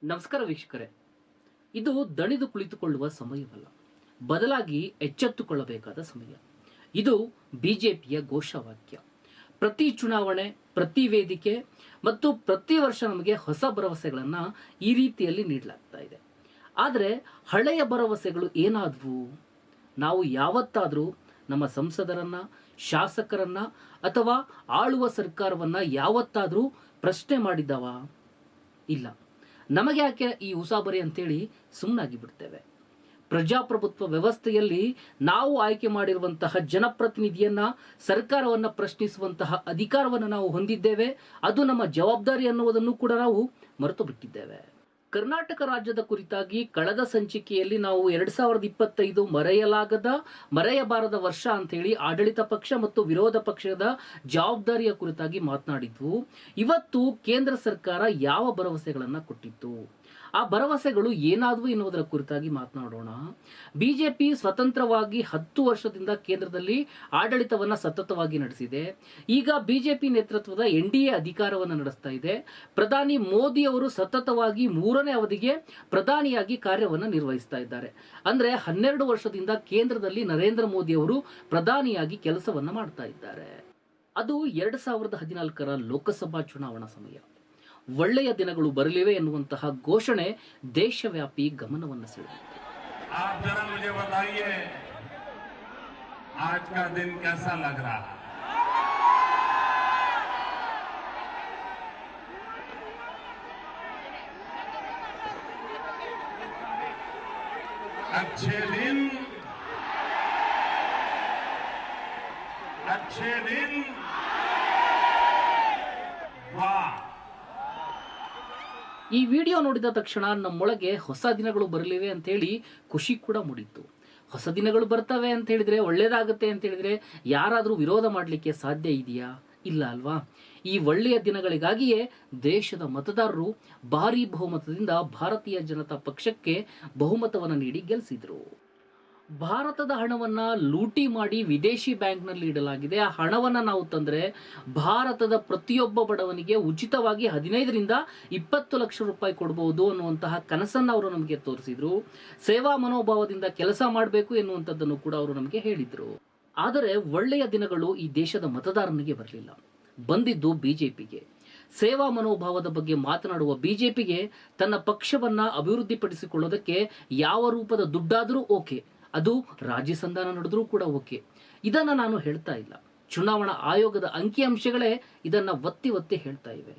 ನಮಸ್ಕಾರ ವೀಕ್ಷಕರೇ. ಇದು ದಣಿದು ಕುಳಿತುಕೊಳ್ಳುವ ಸಮಯವಲ್ಲ, ಬದಲಾಗಿ ಎಚ್ಚೆತ್ತುಕೊಳ್ಳಬೇಕಾದ ಸಮಯ. ಇದು ಬಿಜೆಪಿಯ ಘೋಷವಾಕ್ಯ. ಪ್ರತಿ ಚುನಾವಣೆ, ಪ್ರತಿ ವೇದಿಕೆ ಮತ್ತು ಪ್ರತಿ ವರ್ಷ ನಮಗೆ ಹೊಸ ಭರವಸೆಗಳನ್ನು ಈ ರೀತಿಯಲ್ಲಿ ನೀಡಲಾಗ್ತಾ ಇದೆ. ಆದರೆ ಹಳೆಯ ಭರವಸೆಗಳು ಏನಾದವು? ನಾವು ಯಾವತ್ತಾದರೂ ನಮ್ಮ ಸಂಸದರನ್ನ, ಶಾಸಕರನ್ನ ಅಥವಾ ಆಳುವ ಸರ್ಕಾರವನ್ನ ಯಾವತ್ತಾದರೂ ಪ್ರಶ್ನೆ ಮಾಡಿದವ? ಇಲ್ಲ. ನಮಗೆ ಯಾಕೆ ಈ ಉಸಾಬರಿ ಅಂತೇಳಿ ಸುಮ್ಮನಾಗಿ ಬಿಡ್ತೇವೆ. ಪ್ರಜಾಪ್ರಭುತ್ವ ವ್ಯವಸ್ಥೆಯಲ್ಲಿ ನಾವು ಆಯ್ಕೆ ಮಾಡಿರುವಂತಹ ಜನಪ್ರತಿನಿಧಿಯನ್ನ, ಸರ್ಕಾರವನ್ನ ಪ್ರಶ್ನಿಸುವಂತಹ ಅಧಿಕಾರವನ್ನು ನಾವು ಹೊಂದಿದ್ದೇವೆ. ಅದು ನಮ್ಮ ಜವಾಬ್ದಾರಿ ಅನ್ನುವುದನ್ನು ಕೂಡ ನಾವು ಮರೆತು ಬಿಟ್ಟಿದ್ದೇವೆ. ಕರ್ನಾಟಕ ರಾಜ್ಯದ ಕುರಿತಾಗಿ ಕಳೆದ ಸಂಚಿಕೆಯಲ್ಲಿ ನಾವು 2025 ಮರೆಯಬಾರದ ವರ್ಷ ಅಂತ ಹೇಳಿ ಆಡಳಿತ ಪಕ್ಷ ಮತ್ತು ವಿರೋಧ ಪಕ್ಷದ ಜವಾಬ್ದಾರಿಯ ಕುರಿತಾಗಿ ಮಾತನಾಡಿದ್ವು. ಇವತ್ತು ಕೇಂದ್ರ ಸರ್ಕಾರ ಯಾವ ಭರವಸೆಗಳನ್ನ ಕೊಟ್ಟಿತ್ತು, ಆ ಭರವಸೆಗಳು ಏನಾದವು ಎನ್ನುವುದರ ಕುರಿತಾಗಿ ಮಾತನಾಡೋಣ. ಬಿಜೆಪಿ ಸ್ವತಂತ್ರವಾಗಿ 10 ವರ್ಷದಿಂದ ಕೇಂದ್ರದಲ್ಲಿ ಆಡಳಿತವನ್ನ ಸತತವಾಗಿ ನಡೆಸಿದೆ. ಈಗ ಬಿಜೆಪಿ ನೇತೃತ್ವದ NDA ಅಧಿಕಾರವನ್ನು ನಡೆಸ್ತಾ ಇದೆ. ಪ್ರಧಾನಿ ಮೋದಿ ಅವರು ಸತತವಾಗಿ 3ನೇ ಅವಧಿಗೆ ಪ್ರಧಾನಿಯಾಗಿ ಕಾರ್ಯವನ್ನು ನಿರ್ವಹಿಸ್ತಾ ಇದ್ದಾರೆ. ಅಂದ್ರೆ 12 ವರ್ಷದಿಂದ ಕೇಂದ್ರದಲ್ಲಿ ನರೇಂದ್ರ ಮೋದಿ ಅವರು ಪ್ರಧಾನಿಯಾಗಿ ಕೆಲಸವನ್ನ ಮಾಡ್ತಾ ಇದ್ದಾರೆ. ಅದು 2014ರ ಲೋಕಸಭಾ ಚುನಾವಣಾ ಸಮಯ. ಒಳ್ಳೆಯ ದಿನಗಳು ಬರಲಿವೆ ಎನ್ನುವಂತಹ ಘೋಷಣೆ ದೇಶವ್ಯಾಪಿ ಗಮನವನ್ನು ಸೆಳೆದಿದೆ. आप जरा मुझे बताइए आज का दिन कैसा लग रहा है? अच्छे दिन वाह. ಈ ವಿಡಿಯೋ ನೋಡಿದ ತಕ್ಷಣ ನಮ್ಮೊಳಗೆ ಹೊಸ ದಿನಗಳು ಬರಲಿವೆ ಅಂತ ಹೇಳಿ ಖುಷಿ ಕೂಡ ಮೂಡಿತ್ತು. ಹೊಸ ದಿನಗಳು ಬರ್ತವೆ ಅಂತ ಹೇಳಿದ್ರೆ, ಒಳ್ಳೇದಾಗುತ್ತೆ ಅಂತ ಹೇಳಿದ್ರೆ ಯಾರಾದರೂ ವಿರೋಧ ಮಾಡಲಿಕ್ಕೆ ಸಾಧ್ಯ ಇದೆಯಾ? ಇಲ್ಲ ಅಲ್ವಾ? ಈ ಒಳ್ಳೆಯ ದಿನಗಳಿಗಾಗಿಯೇ ದೇಶದ ಮತದಾರರು ಭಾರೀ ಬಹುಮತದಿಂದ ಭಾರತೀಯ ಜನತಾ ಪಕ್ಷಕ್ಕೆ ಬಹುಮತವನ್ನು ನೀಡಿ ಗೆಲ್ಲಿಸಿದ್ರು. ಭಾರತದ ಹಣವನ್ನ ಲೂಟಿ ಮಾಡಿ ವಿದೇಶಿ ಬ್ಯಾಂಕ್ನಲ್ಲಿ ಇಡಲಾಗಿದೆ. ಆ ಹಣವನ್ನ ನಾವು ತಂದ್ರೆ ಭಾರತದ ಪ್ರತಿಯೊಬ್ಬ ಬಡವನಿಗೆ ಉಚಿತವಾಗಿ 15ರಿಂದ 20 ಲಕ್ಷ ರೂಪಾಯಿ ಕೊಡಬಹುದು ಅನ್ನುವಂತಹ ಕನಸನ್ನ ಅವರು ನಮಗೆ ತೋರಿಸಿದ್ರು. ಸೇವಾ ಮನೋಭಾವದಿಂದ ಕೆಲಸ ಮಾಡಬೇಕು ಎನ್ನುವಂಥದ್ದನ್ನು ಕೂಡ ಅವರು ನಮಗೆ ಹೇಳಿದ್ರು. ಆದರೆ ಒಳ್ಳೆಯ ದಿನಗಳು ಈ ದೇಶದ ಮತದಾರನಿಗೆ ಬರಲಿಲ್ಲ, ಬಂದಿದ್ದು ಬಿಜೆಪಿಗೆ. ಸೇವಾ ಮನೋಭಾವದ ಬಗ್ಗೆ ಮಾತನಾಡುವ ಬಿಜೆಪಿಗೆ ತನ್ನ ಪಕ್ಷವನ್ನ ಅಭಿವೃದ್ಧಿಪಡಿಸಿಕೊಳ್ಳೋದಕ್ಕೆ ಯಾವ ರೂಪದ ದುಡ್ಡಾದರೂ ಓಕೆ, ಅದು ರಾಜ್ಯ ಸಂಧಾನ ನಡೆದ್ರೂ ಕೂಡ ಓಕೆ. ಇದನ್ನ ನಾನು ಹೇಳ್ತಾ ಇಲ್ಲ. ಚುನಾವಣಾ ಆಯೋಗದ ಅಂಕಿಅಂಶಗಳೇ ಇದನ್ನ ಒತ್ತಿ ಹೇಳ್ತಾ ಇವೆ.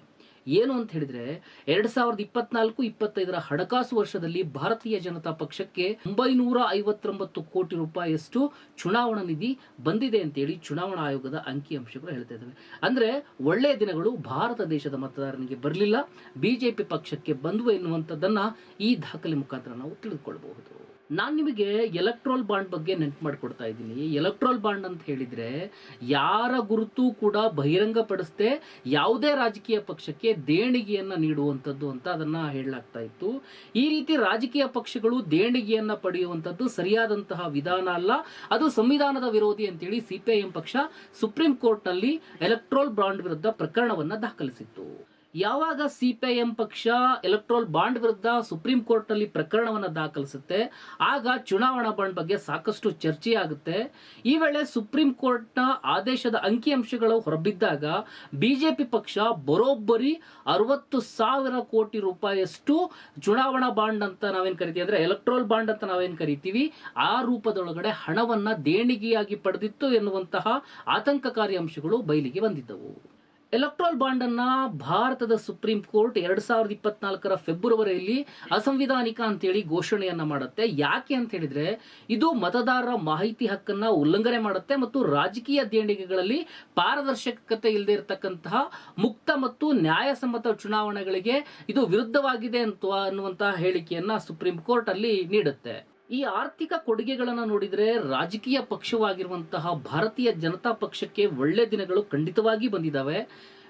ಏನು ಅಂತ ಹೇಳಿದ್ರೆ, 2024-25ರ ಹಣಕಾಸು ವರ್ಷದಲ್ಲಿ ಭಾರತೀಯ ಜನತಾ ಪಕ್ಷಕ್ಕೆ 959 ಕೋಟಿ ರೂಪಾಯಿಯಷ್ಟು ಚುನಾವಣಾ ನಿಧಿ ಬಂದಿದೆ ಅಂತೇಳಿ ಚುನಾವಣಾ ಆಯೋಗದ ಅಂಕಿಅಂಶಗಳು ಹೇಳ್ತಾ ಇದ್ದಾವೆ. ಅಂದ್ರೆ ಒಳ್ಳೆಯ ದಿನಗಳು ಭಾರತ ದೇಶದ ಮತದಾರನಿಗೆ ಬರಲಿಲ್ಲ, ಬಿಜೆಪಿ ಪಕ್ಷಕ್ಕೆ ಬಂದ್ವು ಎನ್ನುವಂಥದ್ದನ್ನ ಈ ದಾಖಲೆ ಮುಖಾಂತರ ನಾವು ತಿಳಿದುಕೊಳ್ಳಬಹುದು. ನಾನು ನಿಮಗೆ ಎಲೆಕ್ಟ್ರೋಲ್ ಬಾಂಡ್ ಬಗ್ಗೆ ನೆನಪು ಮಾಡಿಕೊಡ್ತಾ ಇದ್ದೀನಿ. ಎಲೆಕ್ಟ್ರೋಲ್ ಬಾಂಡ್ ಅಂತ ಹೇಳಿದ್ರೆ ಯಾರ ಗುರುತು ಕೂಡ ಬಹಿರಂಗಪಡಿಸದೆ ಯಾವುದೇ ರಾಜಕೀಯ ಪಕ್ಷಕ್ಕೆ ದೇಣಿಗೆಯನ್ನ ನೀಡುವಂಥದ್ದು ಅಂತ ಅದನ್ನ ಹೇಳಲಾಗ್ತಾ ಇತ್ತು. ಈ ರೀತಿ ರಾಜಕೀಯ ಪಕ್ಷಗಳು ದೇಣಿಗೆಯನ್ನ ಪಡೆಯುವಂಥದ್ದು ಸರಿಯಾದಂತಹ ವಿಧಾನ ಅಲ್ಲ, ಅದು ಸಂವಿಧಾನದ ವಿರೋಧಿ ಅಂತೇಳಿ CPIM ಪಕ್ಷ ಸುಪ್ರೀಂ ಕೋರ್ಟ್ ನಲ್ಲಿ ಎಲೆಕ್ಟ್ರೋಲ್ ಬಾಂಡ್ ವಿರುದ್ಧ ಪ್ರಕರಣವನ್ನ ದಾಖಲಿಸಿತ್ತು. ಯಾವಾಗ CPIM ಪಕ್ಷ ಎಲೆಕ್ಟ್ರೋಲ್ ಬಾಂಡ್ ವಿರುದ್ಧ ಸುಪ್ರೀಂ ಕೋರ್ಟ್ ನಲ್ಲಿ ಪ್ರಕರಣವನ್ನು ದಾಖಲಿಸುತ್ತೆ, ಆಗ ಚುನಾವಣಾ ಬಾಂಡ್ ಬಗ್ಗೆ ಸಾಕಷ್ಟು ಚರ್ಚೆ ಆಗುತ್ತೆ. ಈ ವೇಳೆ ಸುಪ್ರೀಂ ಕೋರ್ಟ್ನ ಆದೇಶದ ಅಂಕಿಅಂಶಗಳು ಹೊರಬಿದ್ದಾಗ ಬಿಜೆಪಿ ಪಕ್ಷ ಬರೋಬ್ಬರಿ 60,000 ಕೋಟಿ ರೂಪಾಯಿಯಷ್ಟು ಚುನಾವಣಾ ಬಾಂಡ್ ಅಂತ ನಾವೇನ್ ಕರಿತೀವಿ, ಅಂದ್ರೆ ಎಲೆಕ್ಟ್ರೋಲ್ ಬಾಂಡ್ ಅಂತ ನಾವೇನ್ ಕರಿತೀವಿ, ಆ ರೂಪದೊಳಗಡೆ ಹಣವನ್ನ ದೇಣಿಗೆಯಾಗಿ ಪಡೆದಿತ್ತು ಎನ್ನುವಂತಹ ಆತಂಕಕಾರಿ ಅಂಶಗಳು ಬಯಲಿಗೆ ಬಂದಿದ್ದವು. ಎಲೆಕ್ಟ್ರೋಲ್ ಬಾಂಡ್ ಅನ್ನ ಭಾರತದ ಸುಪ್ರೀಂ ಕೋರ್ಟ್ 2024ರ ಫೆಬ್ರವರಿಯಲ್ಲಿ ಅಸಂವಿಧಾನಿಕ ಅಂತೇಳಿ ಘೋಷಣೆಯನ್ನ ಮಾಡುತ್ತೆ. ಯಾಕೆ ಅಂತ ಹೇಳಿದ್ರೆ, ಇದು ಮತದಾರರ ಮಾಹಿತಿ ಹಕ್ಕನ್ನ ಉಲ್ಲಂಘನೆ ಮಾಡುತ್ತೆ ಮತ್ತು ರಾಜಕೀಯ ದೇಣಿಗೆಗಳಲ್ಲಿ ಪಾರದರ್ಶಕತೆ ಇಲ್ಲದೆ ಇರತಕ್ಕಂತಹ ಮುಕ್ತ ಮತ್ತು ನ್ಯಾಯಸಮ್ಮತ ಚುನಾವಣೆಗಳಿಗೆ ಇದು ವಿರುದ್ಧವಾಗಿದೆ ಅನ್ನುವಂತಹ ಹೇಳಿಕೆಯನ್ನ ಸುಪ್ರೀಂ ಕೋರ್ಟ್ ಅಲ್ಲಿ ನೀಡುತ್ತೆ. ಈ ಆರ್ಥಿಕ ಕೊಡುಗೆಗಳನ್ನು ನೋಡಿದ್ರೆ ರಾಜಕೀಯ ಪಕ್ಷವಾಗಿರುವಂತಹ ಭಾರತೀಯ ಜನತಾ ಪಕ್ಷಕ್ಕೆ ಒಳ್ಳೆ ದಿನಗಳು ಖಂಡಿತವಾಗಿ ಬಂದಿದ್ದಾವೆ.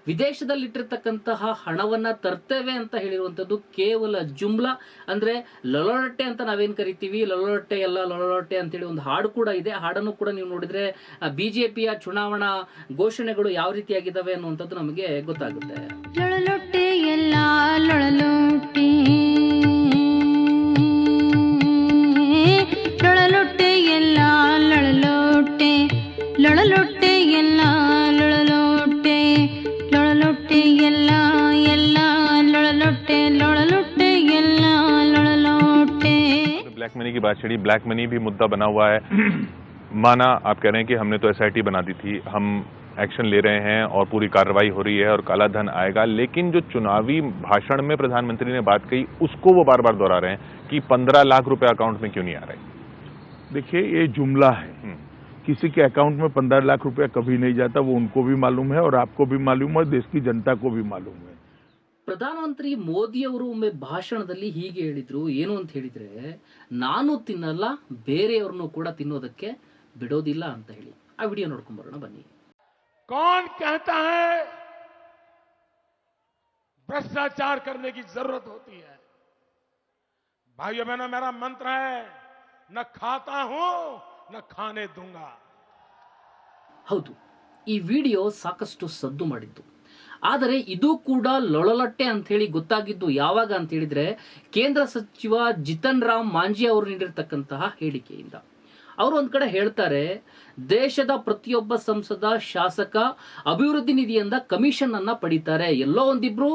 ವಿದೇಶದಲ್ಲಿಟ್ಟಿರ್ತಕ್ಕಂತಹ ಹಣವನ್ನ ತರ್ತೇವೆ ಅಂತ ಹೇಳಿರುವಂತದ್ದು ಕೇವಲ ಜುಮ್ಲಾ, ಅಂದ್ರೆ ಲೊಲೊರಟ್ಟೆ ಅಂತ ನಾವೇನ್ ಕರಿತೀವಿ. ಲೊಲೊರಟ್ಟೆ ಎಲ್ಲ ಲೊಲೊರಟ್ಟೆ ಅಂತೇಳಿ ಒಂದು ಹಾಡು ಕೂಡ ಇದೆ. ಹಾಡನ್ನು ಕೂಡ ನೀವು ನೋಡಿದ್ರೆ ಬಿಜೆಪಿಯ ಚುನಾವಣಾ ಘೋಷಣೆಗಳು ಯಾವ ರೀತಿಯಾಗಿದ್ದಾವೆ ಅನ್ನುವಂಥದ್ದು ನಮಗೆ ಗೊತ್ತಾಗುತ್ತೆ. ಲೊಳಲೊಟ್ಟೆ ಎಲ್ಲ ಲೊಳಲೊಟ್ಟೆ ब्लैक मनी की बात छिड़ी, ब्लैक मनी भी मुद्दा बना हुआ है। माना आप कह रहे हैं कि हमने तो एसआईटी बना दी थी, हम एक्शन ले रहे हैं और पूरी कार्रवाई हो रही है और काला धन आएगा, लेकिन जो चुनावी भाषण में प्रधानमंत्री ने बात कही उसको वो बार बार दोहरा रहे हैं कि 15 लाख रुपए अकाउंट में क्यों नहीं आ रहे। देखिए, ये जुमला है। किसी के अकाउंट में 15 लाख रुपया कभी नहीं जाता, वो उनको भी मालूम है और आपको भी मालूम है और देश की जनता को भी मालूम है। ಪ್ರಧಾನಮಂತ್ರಿ ಮೋದಿಯವರು ಒಮ್ಮೆ ಭಾಷಣದಲ್ಲಿ ಹೀಗೆ ಹೇಳಿದ್ರು, ಏನು ಅಂತ ಹೇಳಿದ್ರೆ, ನಾನು ತಿನ್ನಲ್ಲ ಬೇರೆಯವ್ರನ್ನು ಕೂಡ ತಿನ್ನೋದಕ್ಕೆ ಬಿಡೋದಿಲ್ಲ ಅಂತ ಹೇಳಿ. ಆ ವಿಡಿಯೋ ನೋಡ್ಕೊಂಡ್ ಬರೋಣ ಬನ್ನಿ. कौन कहता है भ्रष्टाचार करने की जरूरत होती है? भाइयों बहनों, मेरा मंत्र है, न खाता हूं न खाने दूंगा. ಹೌದು, ಈ ವಿಡಿಯೋ ಸಾಕಷ್ಟು ಸದ್ದು ಮಾಡಿದ್ದು. ಆದರೆ ಇದು ಕೂಡ ಲೊಳಲಟ್ಟೆ ಅಂತ ಹೇಳಿ ಗೊತ್ತಾಗಿದ್ದು ಯಾವಾಗ ಅಂತ ಹೇಳಿದ್ರೆ, ಕೇಂದ್ರ ಸಚಿವ ಜಿತನ್ ರಾಮ್ ಮಾಂಜಿ ಅವರು ನೀಡಿರ್ತಕ್ಕಂತಹ ಹೇಳಿಕೆಯಿಂದ. ಅವರು ಒಂದ್ ಕಡೆ ಹೇಳ್ತಾರೆ, ದೇಶದ ಪ್ರತಿಯೊಬ್ಬ ಸಂಸದ ಶಾಸಕ ಅಭಿವೃದ್ಧಿ ನಿಧಿಯಿಂದ ಕಮಿಷನ್ ಅನ್ನ ಪಡಿತಾರೆ, ಎಲ್ಲೋ ಒಂದಿಬ್ರು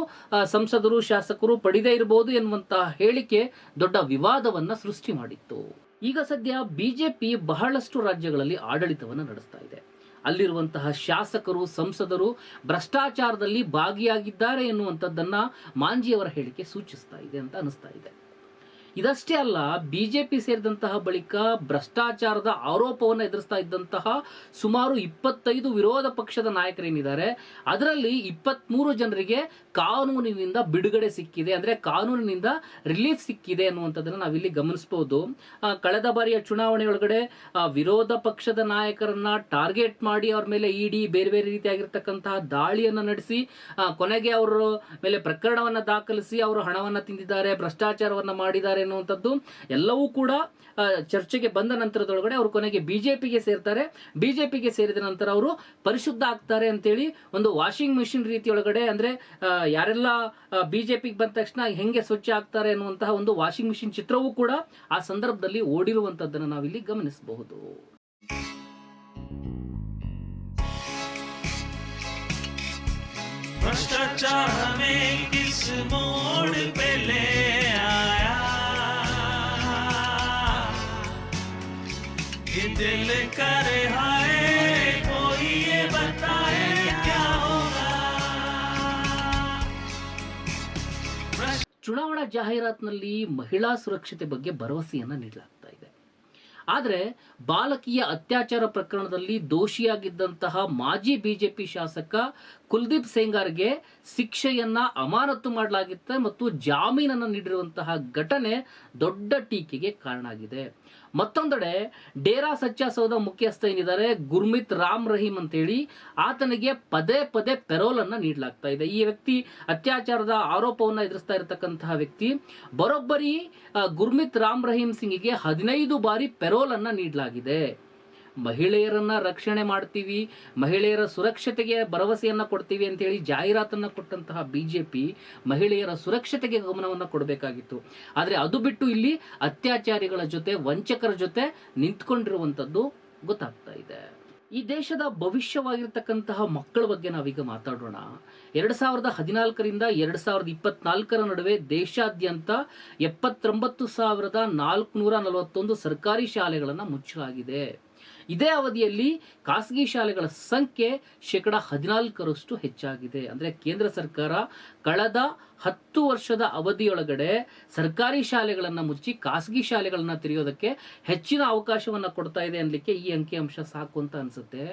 ಸಂಸದರು ಶಾಸಕರು ಪಡಿದೇ ಇರಬಹುದು ಎನ್ನುವಂತಹ ಹೇಳಿಕೆ ದೊಡ್ಡ ವಿವಾದವನ್ನ ಸೃಷ್ಟಿ ಮಾಡಿತ್ತು. ಈಗ ಸದ್ಯ ಬಿಜೆಪಿ ಬಹಳಷ್ಟು ರಾಜ್ಯಗಳಲ್ಲಿ ಆಡಳಿತವನ್ನ ನಡೆಸ್ತಾ ಇದೆ. ಅಲ್ಲಿರುವಂತಹ ಶಾಸಕರು ಸಂಸದರು ಭ್ರಷ್ಟಾಚಾರದಲ್ಲಿ ಭಾಗಿಯಾಗಿದ್ದಾರೆ ಎನ್ನುವಂಥದ್ದನ್ನ ಮಾಂಜಿಯವರ ಹೇಳಿಕೆ ಸೂಚಿಸ್ತಾ ಇದೆ ಅಂತ ಅನಿಸ್ತಾ ಇದೆ. ಇದಷ್ಟೇ ಅಲ್ಲ, ಬಿಜೆಪಿ ಸೇರಿದಂತಹ ಬಳಿಕ ಭ್ರಷ್ಟಾಚಾರದ ಆರೋಪವನ್ನು ಎದುರಿಸ್ತಾ ಇದ್ದಂತಹ ಸುಮಾರು 25 ವಿರೋಧ ಪಕ್ಷದ ನಾಯಕರೇನಿದ್ದಾರೆ, ಅದರಲ್ಲಿ 23 ಜನರಿಗೆ ಕಾನೂನಿನಿಂದ ಬಿಡುಗಡೆ ಸಿಕ್ಕಿದೆ, ಅಂದ್ರೆ ಕಾನೂನಿನಿಂದ ರಿಲೀಫ್ ಸಿಕ್ಕಿದೆ ಅನ್ನುವಂಥದ್ದನ್ನು ನಾವಿಲ್ಲಿ ಗಮನಿಸಬಹುದು. ಕಳೆದ ಬಾರಿಯ ಚುನಾವಣೆಯೊಳಗಡೆ ವಿರೋಧ ಪಕ್ಷದ ನಾಯಕರನ್ನ ಟಾರ್ಗೆಟ್ ಮಾಡಿ ಅವ್ರ ಮೇಲೆ ಇಡಿ ಬೇರೆ ಬೇರೆ ರೀತಿಯಾಗಿರ್ತಕ್ಕಂತಹ ದಾಳಿಯನ್ನ ನಡೆಸಿ ಕೊನೆಗೆ ಅವರ ಮೇಲೆ ಪ್ರಕರಣವನ್ನ ದಾಖಲಿಸಿ ಅವರು ಹಣವನ್ನ ತಿಂದಿದ್ದಾರೆ, ಭ್ರಷ್ಟಾಚಾರವನ್ನ ಮಾಡಿದ್ದಾರೆ ಎನ್ನುವಂಥದ್ದು ಎಲ್ಲವೂ ಕೂಡ ಚರ್ಚೆಗೆ ಬಂದ ನಂತರದೊಳಗಡೆ ಅವರು ಕೊನೆಗೆ ಬಿಜೆಪಿಗೆ ಸೇರ್ತಾರೆ. ಬಿಜೆಪಿಗೆ ಸೇರಿದ ನಂತರ ಅವರು ಪರಿಶುದ್ಧ ಆಗ್ತಾರೆ ಅಂತೇಳಿ ಒಂದು ವಾಷಿಂಗ್ ಮಿಷಿನ್ ರೀತಿಯೊಳಗಡೆ, ಅಂದ್ರೆ ಯಾರೆಲ್ಲ ಬಿಜೆಪಿಗೆ ಬಂದ ತಕ್ಷಣ ಹೆಂಗೆ ಸ್ವಚ್ಛ ಆಗ್ತಾರೆ ಅನ್ನುವಂತಹ ಒಂದು ವಾಷಿಂಗ್ ಮಿಷಿನ್ ಚಿತ್ರವೂ ಕೂಡ ಆ ಸಂದರ್ಭದಲ್ಲಿ ಓಡಿರುವಂತದ್ದನ್ನು ನಾವಿಲ್ಲಿ ಗಮನಿಸಬಹುದು. भ्रष्टाचार हमें किस मोड़ पे ले आया, ये दिल करे हाय कोई ये बताए क्या होगा. ಚುನಾವಣಾ ಜಾಹೀರಾತಿನಲ್ಲಿ ಮಹಿಳಾ ಸುರಕ್ಷತೆ ಬಗ್ಗೆ ಭರವಸೆಯನ್ನ ನೀಡಲಾಗ್ತಾ ಇದೆ. ಆದರೆ ಬಾಲಕಿಯ ಅತ್ಯಾಚಾರ ಪ್ರಕರಣದಲ್ಲಿ ದೋಷಿಯಾಗಿದ್ದಂತಹ ಮಾಜಿ ಬಿಜೆಪಿ ಶಾಸಕ ಕುಲ್ದೀಪ್ ಸೆಂಗಾರ್ಗೆ ಶಿಕ್ಷೆಯನ್ನ ಅಮಾನತು ಮಾಡಲಾಗಿತ್ತು ಮತ್ತು ಜಾಮೀನನ್ನು ನೀಡಿರುವಂತಹ ಘಟನೆ ದೊಡ್ಡ ಟೀಕೆಗೆ ಕಾರಣ ಆಗಿದೆ. ಮತ್ತೊಂದೆಡೆ ಡೇರಾ ಸಚ್ಚಾ ಸೌಧ ಮುಖ್ಯಸ್ಥ ಏನಿದ್ದಾರೆ ಗುರ್ಮಿತ್ ರಾಮ್ ರಹೀಂ ಅಂತೇಳಿ, ಆತನಿಗೆ ಪದೇ ಪದೇ ಪೆರೋಲ್ ಅನ್ನ ನೀಡಲಾಗ್ತಾ ಇದೆ. ಈ ವ್ಯಕ್ತಿ ಅತ್ಯಾಚಾರದ ಆರೋಪವನ್ನ ಎದುರಿಸ್ತಾ ಇರತಕ್ಕಂತಹ ವ್ಯಕ್ತಿ. ಬರೋಬ್ಬರಿ ಗುರ್ಮಿತ್ ರಾಮ್ ರಹೀಂ ಸಿಂಗಿಗೆ 15 ಬಾರಿ ಪೆರೋಲ್ ಅನ್ನ ನೀಡಲಾಗಿದೆ. ಮಹಿಳೆಯರನ್ನ ರಕ್ಷಣೆ ಮಾಡ್ತೀವಿ, ಮಹಿಳೆಯರ ಸುರಕ್ಷತೆಗೆ ಭರವಸೆಯನ್ನ ಕೊಡ್ತೀವಿ ಅಂತ ಹೇಳಿ ಜಾಹೀರಾತನ್ನ ಕೊಟ್ಟಂತಹ ಬಿಜೆಪಿ ಮಹಿಳೆಯರ ಸುರಕ್ಷತೆಗೆ ಗಮನವನ್ನ ಕೊಡಬೇಕಾಗಿತ್ತು. ಆದ್ರೆ ಅದು ಬಿಟ್ಟು ಇಲ್ಲಿ ಅತ್ಯಾಚಾರಿಗಳ ಜೊತೆ, ವಂಚಕರ ಜೊತೆ ನಿಂತ್ಕೊಂಡಿರುವಂತದ್ದು ಗೊತ್ತಾಗ್ತಾ ಇದೆ. ಈ ದೇಶದ ಭವಿಷ್ಯವಾಗಿರ್ತಕ್ಕಂತಹ ಮಕ್ಕಳ ಬಗ್ಗೆ ನಾವೀಗ ಮಾತಾಡೋಣ. 2014ರಿಂದ 2024 ನಡುವೆ ದೇಶಾದ್ಯಂತ 79,441 ಸರ್ಕಾರಿ ಶಾಲೆಗಳನ್ನು ಮುಚ್ಚಲಾಗಿದೆ. ಇದೇ ಅವಧಿಯಲ್ಲಿ ಖಾಸಗಿ ಶಾಲೆಗಳ ಸಂಖ್ಯೆ 14% ಹೆಚ್ಚಾಗಿದೆ. ಅಂದ್ರೆ ಕೇಂದ್ರ ಸರ್ಕಾರ ಕಳೆದ 10 ವರ್ಷದ ಅವಧಿಯೊಳಗಡೆ ಸರ್ಕಾರಿ ಶಾಲೆಗಳನ್ನ ಮುಚ್ಚಿ ಖಾಸಗಿ ಶಾಲೆಗಳನ್ನ ತೆರೆಯೋದಕ್ಕೆ ಹೆಚ್ಚಿನ ಅವಕಾಶವನ್ನ ಕೊಡ್ತಾ ಇದೆ ಅನ್ಲಿಕ್ಕೆ ಈ ಅಂಕಿಅಂಶ ಸಾಕು ಅಂತ ಅನ್ಸುತ್ತೆ.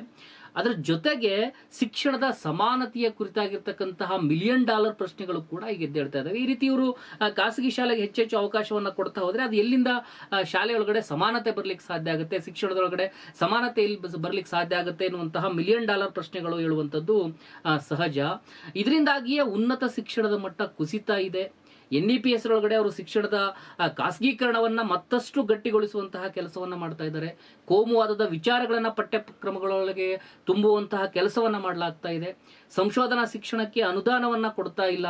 ಅದರ ಜೊತೆಗೆ ಶಿಕ್ಷಣದ ಸಮಾನತೆಯ ಕುರಿತಾಗಿರ್ತಕ್ಕಂತಹ $1 ಮಿಲಿಯನ್ ಪ್ರಶ್ನೆಗಳು ಕೂಡ ಈಗ ಎದ್ದೇಳ್ತಾ ಇದಾವೆ. ಈ ರೀತಿ ಇವರು ಖಾಸಗಿ ಶಾಲೆಗೆ ಹೆಚ್ಚೆಚ್ಚು ಅವಕಾಶವನ್ನ ಕೊಡ್ತಾ ಹೋದ್ರೆ ಅದು ಎಲ್ಲಿಂದ ಶಾಲೆ ಒಳಗಡೆ ಸಮಾನತೆ ಬರ್ಲಿಕ್ಕೆ ಸಾಧ್ಯ ಆಗುತ್ತೆ, ಶಿಕ್ಷಣದೊಳಗಡೆ ಸಮಾನತೆ ಎಲ್ಲಿ ಬರ್ಲಿಕ್ಕೆ ಸಾಧ್ಯ ಆಗುತ್ತೆ ಎನ್ನುವಂತಹ $1 ಮಿಲಿಯನ್ ಪ್ರಶ್ನೆಗಳು ಹೇಳುವಂಥದ್ದು ಸಹಜ. ಇದರಿಂದಾಗಿಯೇ ಉನ್ನತ ಶಿಕ್ಷಣದ ಮಟ್ಟ ಕುಸಿತಾ ಇದೆ. NEP ಹೆಸರೊಳಗಡೆ ಅವರು ಶಿಕ್ಷಣದ ಖಾಸಗೀಕರಣವನ್ನ ಮತ್ತಷ್ಟು ಗಟ್ಟಿಗೊಳಿಸುವಂತಹ ಕೆಲಸವನ್ನ ಮಾಡ್ತಾ ಇದ್ದಾರೆ. ಕೋಮುವಾದದ ವಿಚಾರಗಳನ್ನ ಪಠ್ಯಕ್ರಮಗಳೊಳಗೆ ತುಂಬುವಂತಹ ಕೆಲಸವನ್ನ ಮಾಡಲಾಗ್ತಾ ಇದೆ. ಸಂಶೋಧನಾ ಶಿಕ್ಷಣಕ್ಕೆ ಅನುದಾನವನ್ನ ಕೊಡ್ತಾ ಇಲ್ಲ.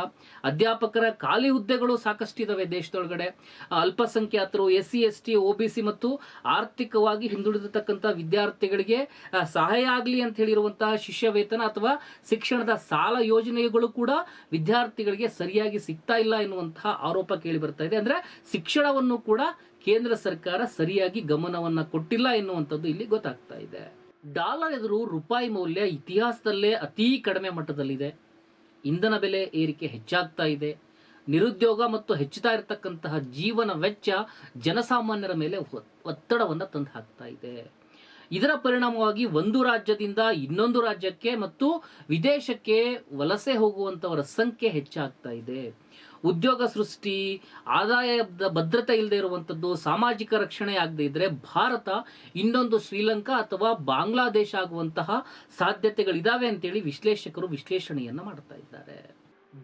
ಅಧ್ಯಾಪಕರ ಖಾಲಿ ಹುದ್ದೆಗಳು ಸಾಕಷ್ಟಿದಾವೆ ದೇಶದೊಳಗಡೆ. ಅಲ್ಪಸಂಖ್ಯಾತರು, SC ST OBC ಮತ್ತು ಆರ್ಥಿಕವಾಗಿ ಹಿಂದುಳಿದಿರ್ತಕ್ಕಂಥ ವಿದ್ಯಾರ್ಥಿಗಳಿಗೆ ಸಹಾಯ ಆಗಲಿ ಅಂತ ಹೇಳಿರುವಂತಹ ಶಿಷ್ಯ ವೇತನ ಅಥವಾ ಶಿಕ್ಷಣದ ಸಾಲ ಯೋಜನೆಗಳು ಕೂಡ ವಿದ್ಯಾರ್ಥಿಗಳಿಗೆ ಸರಿಯಾಗಿ ಸಿಗ್ತಾ ಇಲ್ಲ ಎನ್ನುವಂತ ಅನ್ನುವಂತಹ ಆರೋಪ ಕೇಳಿ ಬರ್ತಾ ಇದೆ. ಅಂದ್ರೆ ಶಿಕ್ಷಣವನ್ನು ಕೂಡ ಕೇಂದ್ರ ಸರ್ಕಾರ ಸರಿಯಾಗಿ ಗಮನವನ್ನ ಕೊಟ್ಟಿಲ್ಲ ಎನ್ನುವಂಥದ್ದು ಇಲ್ಲಿ ಗೊತ್ತಾಗ್ತಾ ಇದೆ. ಡಾಲರ್ ಎದುರು ರೂಪಾಯಿ ಮೌಲ್ಯ ಇತಿಹಾಸದಲ್ಲೇ ಅತಿ ಕಡಿಮೆ ಮಟ್ಟದಲ್ಲಿದೆ. ಇಂಧನ ಬೆಲೆ ಏರಿಕೆ ಹೆಚ್ಚಾಗ್ತಾ ಇದೆ. ನಿರುದ್ಯೋಗ ಮತ್ತು ಹೆಚ್ಚುತ್ತಾ ಇರತಕ್ಕಂತಹ ಜೀವನ ವೆಚ್ಚ ಜನಸಾಮಾನ್ಯರ ಮೇಲೆ ಒತ್ತಡವನ್ನು ತಂದು ಹಾಕ್ತಾ ಇದೆ. ಇದರ ಪರಿಣಾಮವಾಗಿ ಒಂದು ರಾಜ್ಯದಿಂದ ಇನ್ನೊಂದು ರಾಜ್ಯಕ್ಕೆ ಮತ್ತು ವಿದೇಶಕ್ಕೆ ವಲಸೆ ಹೋಗುವಂತವರ ಸಂಖ್ಯೆ ಹೆಚ್ಚಾಗ್ತಾ ಇದೆ. ಉದ್ಯೋಗ ಸೃಷ್ಟಿ, ಆದಾಯದ ಭದ್ರತೆ ಇಲ್ಲದೆ ಇರುವಂಥದ್ದು, ಸಾಮಾಜಿಕ ರಕ್ಷಣೆ ಆಗದೆ ಇದ್ರೆ ಭಾರತ ಇನ್ನೊಂದು ಶ್ರೀಲಂಕಾ ಅಥವಾ ಬಾಂಗ್ಲಾದೇಶ ಆಗುವಂತಹ ಸಾಧ್ಯತೆಗಳಿದಾವೆ ಅಂತೇಳಿ ವಿಶ್ಲೇಷಕರು ವಿಶ್ಲೇಷಣೆಯನ್ನ ಮಾಡ್ತಾ ಇದ್ದಾರೆ.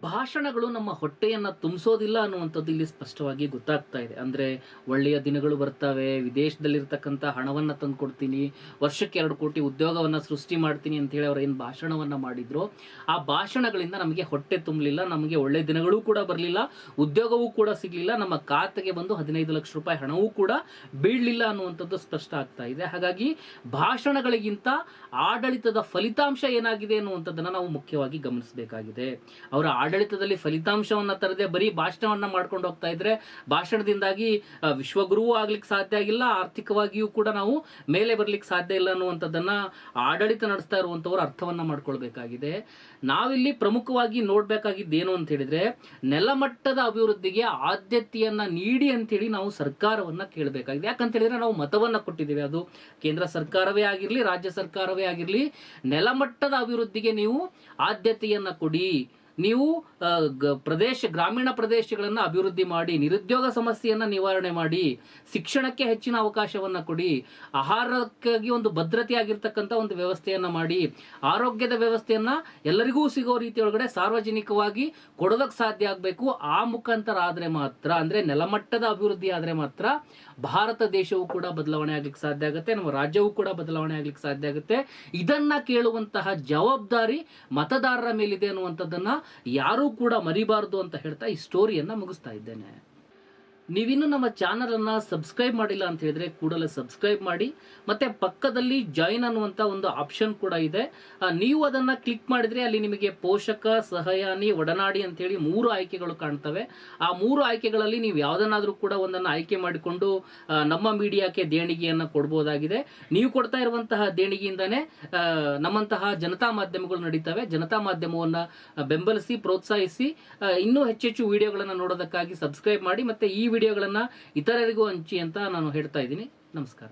ಭಾಷಣಗಳು ನಮ್ಮ ಹೊಟ್ಟೆಯನ್ನ ತುಂಬಿಸೋದಿಲ್ಲ ಅನ್ನುವಂಥದ್ದು ಇಲ್ಲಿ ಸ್ಪಷ್ಟವಾಗಿ ಗೊತ್ತಾಗ್ತಾ ಇದೆ. ಅಂದ್ರೆ ಒಳ್ಳೆಯ ದಿನಗಳು ಬರ್ತವೆ, ವಿದೇಶದಲ್ಲಿರ್ತಕ್ಕಂಥ ಹಣವನ್ನ ತಂದು ಕೊಡ್ತೀನಿ, ವರ್ಷಕ್ಕೆ 2 ಕೋಟಿ ಉದ್ಯೋಗವನ್ನ ಸೃಷ್ಟಿ ಮಾಡ್ತೀನಿ ಅಂತ ಹೇಳಿ ಅವ್ರು ಏನು ಭಾಷಣವನ್ನ ಮಾಡಿದ್ರು, ಆ ಭಾಷಣಗಳಿಂದ ನಮಗೆ ಹೊಟ್ಟೆ ತುಂಬಲಿಲ್ಲ, ನಮಗೆ ಒಳ್ಳೆ ದಿನಗಳು ಕೂಡ ಬರಲಿಲ್ಲ, ಉದ್ಯೋಗವೂ ಕೂಡ ಸಿಗ್ಲಿಲ್ಲ, ನಮ್ಮ ಖಾತೆಗೆ ಬಂದು 15 ಲಕ್ಷ ರೂಪಾಯಿ ಹಣವೂ ಕೂಡ ಬೀಳಲಿಲ್ಲ ಅನ್ನುವಂಥದ್ದು ಸ್ಪಷ್ಟ ಆಗ್ತಾ ಇದೆ. ಹಾಗಾಗಿ ಭಾಷಣಗಳಿಗಿಂತ ಆಡಳಿತದ ಫಲಿತಾಂಶ ಏನಾಗಿದೆ ಅನ್ನುವಂಥದ್ದನ್ನ ನಾವು ಮುಖ್ಯವಾಗಿ ಗಮನಿಸಬೇಕಾಗಿದೆ. ಅವರ ಆಡಳಿತದಲ್ಲಿ ಫಲಿತಾಂಶವನ್ನ ತರದೆ ಬರೀ ಭಾಷಣವನ್ನ ಮಾಡ್ಕೊಂಡು ಹೋಗ್ತಾ ಇದ್ರೆ ಭಾಷಣದಿಂದಾಗಿ ವಿಶ್ವಗುರುವೂ ಆಗ್ಲಿಕ್ಕೆ ಸಾಧ್ಯ ಆಗಿಲ್ಲ, ಆರ್ಥಿಕವಾಗಿಯೂ ಕೂಡ ನಾವು ಮೇಲೆ ಬರ್ಲಿಕ್ಕೆ ಸಾಧ್ಯ ಇಲ್ಲ ಅನ್ನುವಂಥದ್ದನ್ನ ಆಡಳಿತ ನಡೆಸ್ತಾ ಇರುವಂತವ್ರು ಅರ್ಥವನ್ನ ಮಾಡ್ಕೊಳ್ಬೇಕಾಗಿದೆ. ನಾವಿಲ್ಲಿ ಪ್ರಮುಖವಾಗಿ ನೋಡ್ಬೇಕಾಗಿದ್ದು ಏನು ಅಂತ ಹೇಳಿದ್ರೆ, ನೆಲಮಟ್ಟದ ಅಭಿವೃದ್ಧಿಗೆ ಆದ್ಯತೆಯನ್ನ ನೀಡಿ ಅಂತೇಳಿ ನಾವು ಸರ್ಕಾರವನ್ನ ಕೇಳಬೇಕಾಗಿದೆ. ಯಾಕಂತ ಹೇಳಿದ್ರೆ ನಾವು ಮತವನ್ನ ಕೊಟ್ಟಿದ್ದೇವೆ, ಅದು ಕೇಂದ್ರ ಸರ್ಕಾರವೇ ಆಗಿರ್ಲಿ, ರಾಜ್ಯ ಸರ್ಕಾರವೇ ಆಗಿರ್ಲಿ, ನೆಲಮಟ್ಟದ ಅಭಿವೃದ್ಧಿಗೆ ನೀವು ಆದ್ಯತೆಯನ್ನ ಕೊಡಿ, ನೀವು ಗ್ರಾಮೀಣ ಪ್ರದೇಶಗಳನ್ನು ಅಭಿವೃದ್ಧಿ ಮಾಡಿ, ನಿರುದ್ಯೋಗ ಸಮಸ್ಯೆಯನ್ನ ನಿವಾರಣೆ ಮಾಡಿ, ಶಿಕ್ಷಣಕ್ಕೆ ಹೆಚ್ಚಿನ ಅವಕಾಶವನ್ನ ಕೊಡಿ, ಆಹಾರಕ್ಕಾಗಿ ಒಂದು ಭದ್ರತೆಯಾಗಿರ್ತಕ್ಕಂಥ ಒಂದು ವ್ಯವಸ್ಥೆಯನ್ನ ಮಾಡಿ, ಆರೋಗ್ಯದ ವ್ಯವಸ್ಥೆಯನ್ನ ಎಲ್ಲರಿಗೂ ಸಿಗೋ ರೀತಿಯೊಳಗಡೆ ಸಾರ್ವಜನಿಕವಾಗಿ ಕೊಡೋದಕ್ಕೆ ಸಾಧ್ಯ ಆಗಬೇಕು. ಆ ಮುಖಾಂತರ ಆದ್ರೆ ಮಾತ್ರ, ಅಂದ್ರೆ ನೆಲಮಟ್ಟದ ಅಭಿವೃದ್ಧಿ ಆದ್ರೆ ಮಾತ್ರ ಭಾರತ ದೇಶವು ಕೂಡ ಬದಲಾವಣೆ ಆಗ್ಲಿಕ್ಕೆ ಸಾಧ್ಯ ಆಗುತ್ತೆ, ನಮ್ಮ ರಾಜ್ಯವೂ ಕೂಡ ಬದಲಾವಣೆ ಆಗ್ಲಿಕ್ಕೆ ಸಾಧ್ಯ ಆಗುತ್ತೆ. ಇದನ್ನ ಕೇಳುವಂತಹ ಜವಾಬ್ದಾರಿ ಮತದಾರರ ಮೇಲಿದೆ ಅನ್ನುವಂಥದ್ದನ್ನ ಯಾರೂ ಕೂಡ ಮರಿಬಾರದು ಅಂತ ಹೇಳ್ತಾ ಈ ಸ್ಟೋರಿಯನ್ನ ಮುಗಿಸ್ತಾ ಇದ್ದೇನೆ. ನೀವಿನ್ನು ನಮ್ಮ ಚಾನಲ್ ಅನ್ನ ಸಬ್ಸ್ಕ್ರೈಬ್ ಮಾಡಿಲ್ಲ ಅಂತ ಹೇಳಿದ್ರೆ ಕೂಡಲೇ ಸಬ್ಸ್ಕ್ರೈಬ್ ಮಾಡಿ, ಮತ್ತೆ ಪಕ್ಕದಲ್ಲಿ ಜಾಯಿನ್ ಅನ್ನುವಂತ ಒಂದು ಆಪ್ಷನ್ ಕೂಡ ಇದೆ. ನೀವು ಅದನ್ನ ಕ್ಲಿಕ್ ಮಾಡಿದ್ರೆ ಅಲ್ಲಿ ನಿಮಗೆ ಪೋಷಕ, ಸಹಯಾನಿ, ಒಡನಾಡಿ ಅಂತ ಹೇಳಿ 3 ಆಯ್ಕೆಗಳು ಕಾಣ್ತವೆ. ಆ 3 ಆಯ್ಕೆಗಳಲ್ಲಿ ನೀವು ಯಾವ್ದನ್ನಾದ್ರೂ ಕೂಡ ಒಂದನ್ನು ಆಯ್ಕೆ ಮಾಡಿಕೊಂಡು ನಮ್ಮ ಮೀಡಿಯಾಕ್ಕೆ ದೇಣಿಗೆಯನ್ನ ಕೊಡಬಹುದಾಗಿದೆ. ನೀವು ಕೊಡ್ತಾ ಇರುವಂತಹ ದೇಣಿಗೆಯಿಂದಾನೇ ನಮ್ಮಂತಹ ಜನತಾ ಮಾಧ್ಯಮಗಳು ನಡೀತವೆ. ಜನತಾ ಮಾಧ್ಯಮವನ್ನ ಬೆಂಬಲಿಸಿ, ಪ್ರೋತ್ಸಾಹಿಸಿ, ಇನ್ನೂ ಹೆಚ್ಚೆಚ್ಚು ವಿಡಿಯೋಗಳನ್ನ ನೋಡೋದಕ್ಕಾಗಿ ಸಬ್ಸ್ಕ್ರೈಬ್ ಮಾಡಿ, ಮತ್ತೆ ಈ ವಿಡಿಯೋಗಳನ್ನ ಇತರರಿಗೂ ಹಂಚಿ ಅಂತ ನಾನು ಹೇಳ್ತಾ ಇದ್ದೀನಿ. ನಮಸ್ಕಾರ.